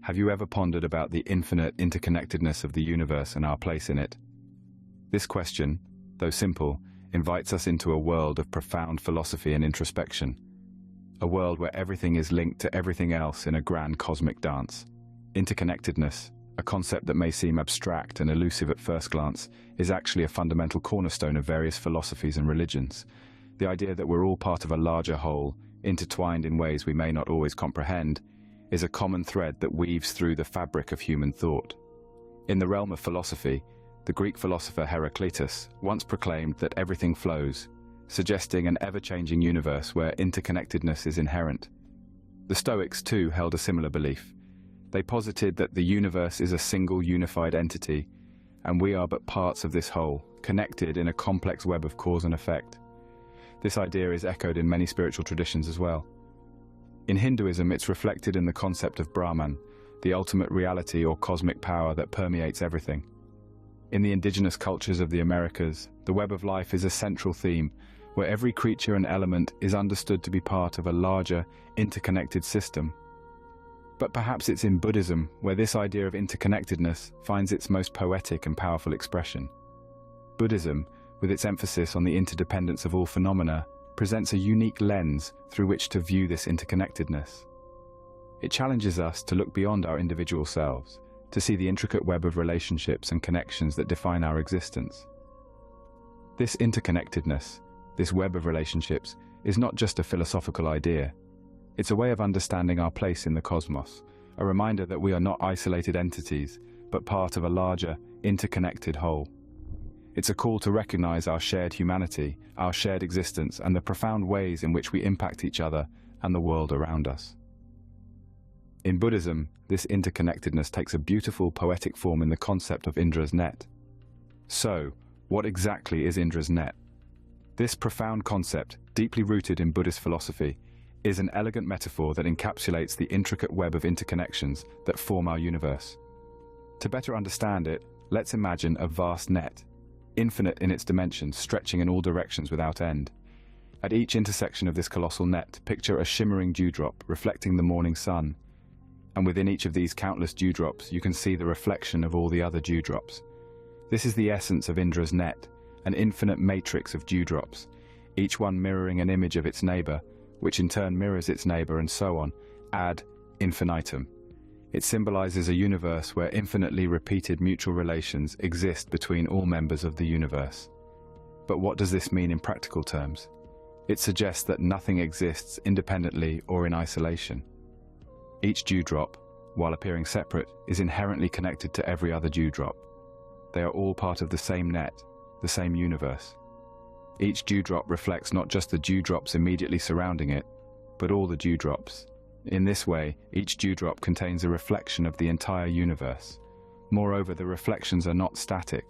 Have you ever pondered about the infinite interconnectedness of the universe and our place in it? This question, though simple, invites us into a world of profound philosophy and introspection. A world where everything is linked to everything else in a grand cosmic dance. Interconnectedness, a concept that may seem abstract and elusive at first glance, is actually a fundamental cornerstone of various philosophies and religions. The idea that we're all part of a larger whole, intertwined in ways we may not always comprehend, is a common thread that weaves through the fabric of human thought. In the realm of philosophy, the Greek philosopher Heraclitus once proclaimed that everything flows, suggesting an ever-changing universe where interconnectedness is inherent. The Stoics, too, held a similar belief. They posited that the universe is a single unified entity, and we are but parts of this whole, connected in a complex web of cause and effect. This idea is echoed in many spiritual traditions as well. In Hinduism, it's reflected in the concept of Brahman, the ultimate reality or cosmic power that permeates everything. In the indigenous cultures of the Americas, the web of life is a central theme, where every creature and element is understood to be part of a larger, interconnected system. But perhaps it's in Buddhism where this idea of interconnectedness finds its most poetic and powerful expression. Buddhism, with its emphasis on the interdependence of all phenomena, presents a unique lens through which to view this interconnectedness. It challenges us to look beyond our individual selves, to see the intricate web of relationships and connections that define our existence. This interconnectedness, this web of relationships, is not just a philosophical idea. It's a way of understanding our place in the cosmos, a reminder that we are not isolated entities, but part of a larger, interconnected whole. It's a call to recognize our shared humanity, our shared existence, and the profound ways in which we impact each other and the world around us. In Buddhism, this interconnectedness takes a beautiful poetic form in the concept of Indra's net. So, what exactly is Indra's net? This profound concept, deeply rooted in Buddhist philosophy, is an elegant metaphor that encapsulates the intricate web of interconnections that form our universe. To better understand it, let's imagine a vast net, infinite in its dimensions, stretching in all directions without end. At each intersection of this colossal net, picture a shimmering dewdrop reflecting the morning sun. And within each of these countless dewdrops, you can see the reflection of all the other dewdrops. This is the essence of Indra's net, an infinite matrix of dewdrops, each one mirroring an image of its neighbor, which in turn mirrors its neighbor, and so on, ad infinitum. It symbolizes a universe where infinitely repeated mutual relations exist between all members of the universe. But what does this mean in practical terms? It suggests that nothing exists independently or in isolation. Each dewdrop, while appearing separate, is inherently connected to every other dewdrop. They are all part of the same net, the same universe. Each dewdrop reflects not just the dewdrops immediately surrounding it, but all the dewdrops. In this way, each dewdrop contains a reflection of the entire universe. Moreover, the reflections are not static.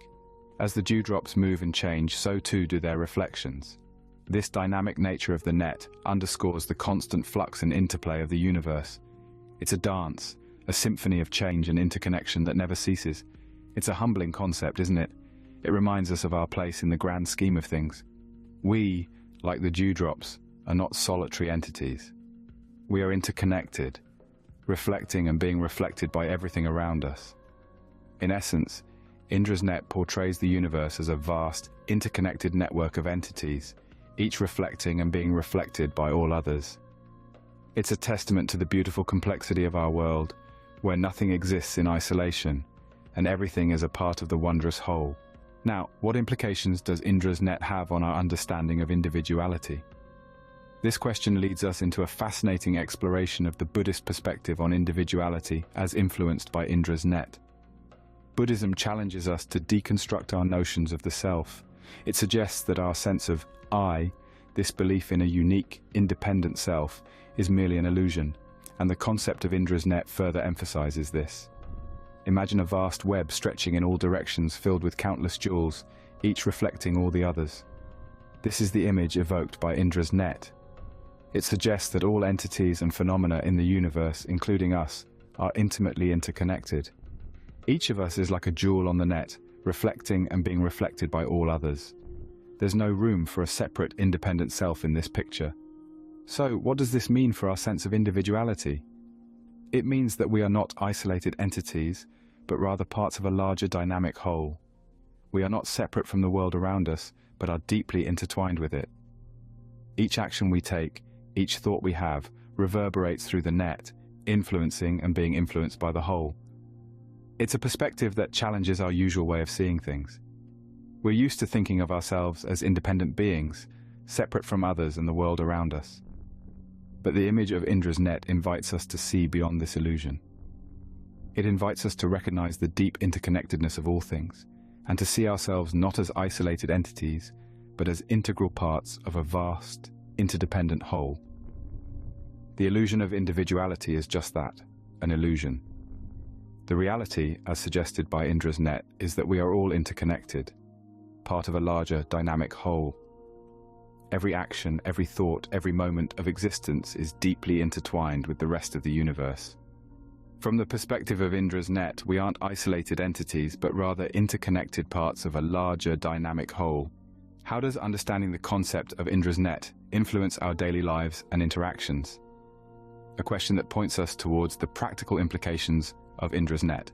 As the dewdrops move and change, so too do their reflections. This dynamic nature of the net underscores the constant flux and interplay of the universe. It's a dance, a symphony of change and interconnection that never ceases. It's a humbling concept, isn't it? It reminds us of our place in the grand scheme of things. We, like the dewdrops, are not solitary entities. We are interconnected, reflecting and being reflected by everything around us. In essence, Indra's net portrays the universe as a vast, interconnected network of entities, each reflecting and being reflected by all others. It's a testament to the beautiful complexity of our world, where nothing exists in isolation, and everything is a part of the wondrous whole. Now, what implications does Indra's net have on our understanding of individuality? This question leads us into a fascinating exploration of the Buddhist perspective on individuality as influenced by Indra's net. Buddhism challenges us to deconstruct our notions of the self. It suggests that our sense of I, this belief in a unique, independent self, is merely an illusion, and the concept of Indra's net further emphasizes this. Imagine a vast web stretching in all directions filled with countless jewels, each reflecting all the others. This is the image evoked by Indra's net. It suggests that all entities and phenomena in the universe, including us, are intimately interconnected. Each of us is like a jewel on the net, reflecting and being reflected by all others. There's no room for a separate, independent self in this picture. So, what does this mean for our sense of individuality? It means that we are not isolated entities, but rather parts of a larger dynamic whole. We are not separate from the world around us, but are deeply intertwined with it. Each action we take, each thought we have, reverberates through the net, influencing and being influenced by the whole. It's a perspective that challenges our usual way of seeing things. We're used to thinking of ourselves as independent beings, separate from others and the world around us. But the image of Indra's net invites us to see beyond this illusion. It invites us to recognize the deep interconnectedness of all things, and to see ourselves not as isolated entities, but as integral parts of a vast, interdependent whole. The illusion of individuality is just that, an illusion. The reality, as suggested by Indra's net, is that we are all interconnected, part of a larger, dynamic whole. Every action, every thought, every moment of existence is deeply intertwined with the rest of the universe. From the perspective of Indra's net, we aren't isolated entities, but rather interconnected parts of a larger, dynamic whole. How does understanding the concept of Indra's net influence our daily lives and interactions? A question that points us towards the practical implications of Indra's net.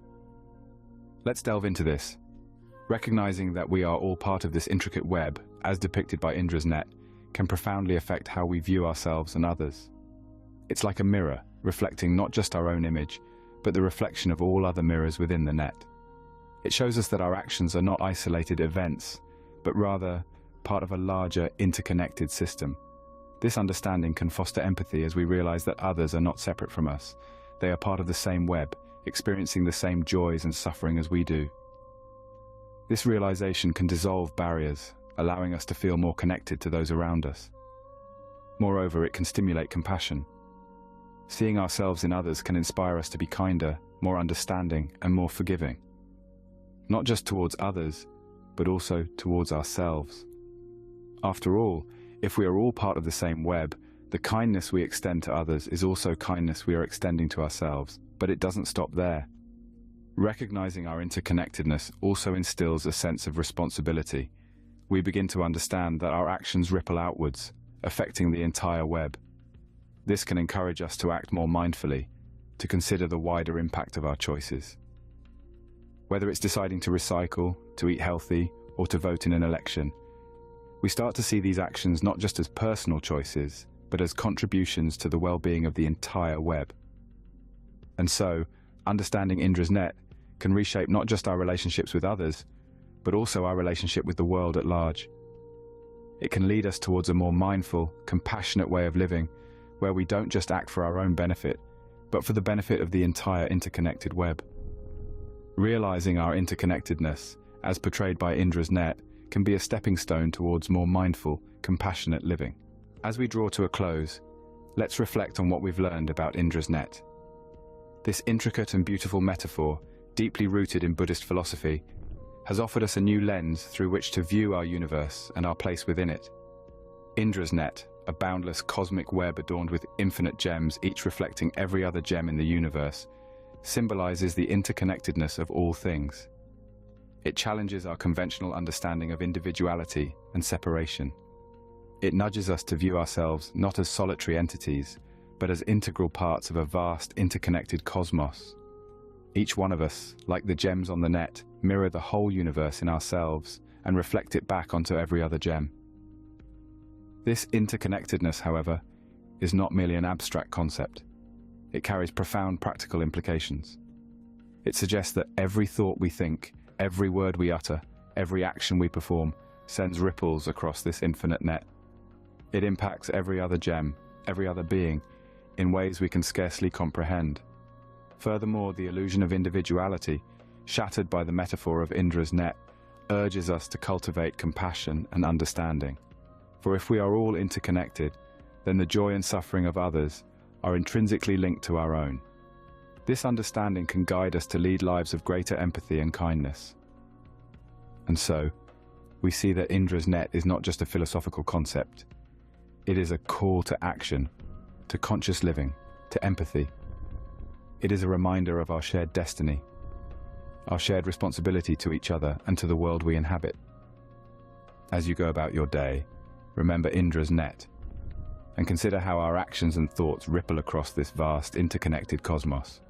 Let's delve into this. Recognizing that we are all part of this intricate web, as depicted by Indra's net, can profoundly affect how we view ourselves and others. It's like a mirror, reflecting not just our own image, but the reflection of all other mirrors within the net. It shows us that our actions are not isolated events, but rather part of a larger, interconnected system. This understanding can foster empathy as we realize that others are not separate from us. They are part of the same web, experiencing the same joys and suffering as we do. This realization can dissolve barriers, allowing us to feel more connected to those around us. Moreover, it can stimulate compassion. Seeing ourselves in others can inspire us to be kinder, more understanding, and more forgiving. Not just towards others, but also towards ourselves. After all, if we are all part of the same web, the kindness we extend to others is also kindness we are extending to ourselves, but it doesn't stop there. Recognizing our interconnectedness also instills a sense of responsibility. We begin to understand that our actions ripple outwards, affecting the entire web. This can encourage us to act more mindfully, to consider the wider impact of our choices. Whether it's deciding to recycle, to eat healthy, or to vote in an election, we start to see these actions not just as personal choices, but as contributions to the well-being of the entire web. And so, understanding Indra's net can reshape not just our relationships with others, but also our relationship with the world at large. It can lead us towards a more mindful, compassionate way of living, where we don't just act for our own benefit, but for the benefit of the entire interconnected web. Realizing our interconnectedness, as portrayed by Indra's net, can be a stepping stone towards more mindful, compassionate living. As we draw to a close, let's reflect on what we've learned about Indra's net. This intricate and beautiful metaphor, deeply rooted in Buddhist philosophy, has offered us a new lens through which to view our universe and our place within it. Indra's net, a boundless cosmic web adorned with infinite gems, each reflecting every other gem in the universe, symbolizes the interconnectedness of all things. It challenges our conventional understanding of individuality and separation. It nudges us to view ourselves not as solitary entities, but as integral parts of a vast, interconnected cosmos. Each one of us, like the gems on the net, mirror the whole universe in ourselves and reflect it back onto every other gem. This interconnectedness, however, is not merely an abstract concept. It carries profound practical implications. It suggests that every thought we think, every word we utter, every action we perform, sends ripples across this infinite net. It impacts every other gem, every other being, in ways we can scarcely comprehend. Furthermore, the illusion of individuality, shattered by the metaphor of Indra's net, urges us to cultivate compassion and understanding. For if we are all interconnected, then the joy and suffering of others are intrinsically linked to our own. This understanding can guide us to lead lives of greater empathy and kindness. And so, we see that Indra's net is not just a philosophical concept. It is a call to action, to conscious living, to empathy. It is a reminder of our shared destiny, our shared responsibility to each other and to the world we inhabit. As you go about your day, remember Indra's net. and consider how our actions and thoughts ripple across this vast, interconnected cosmos.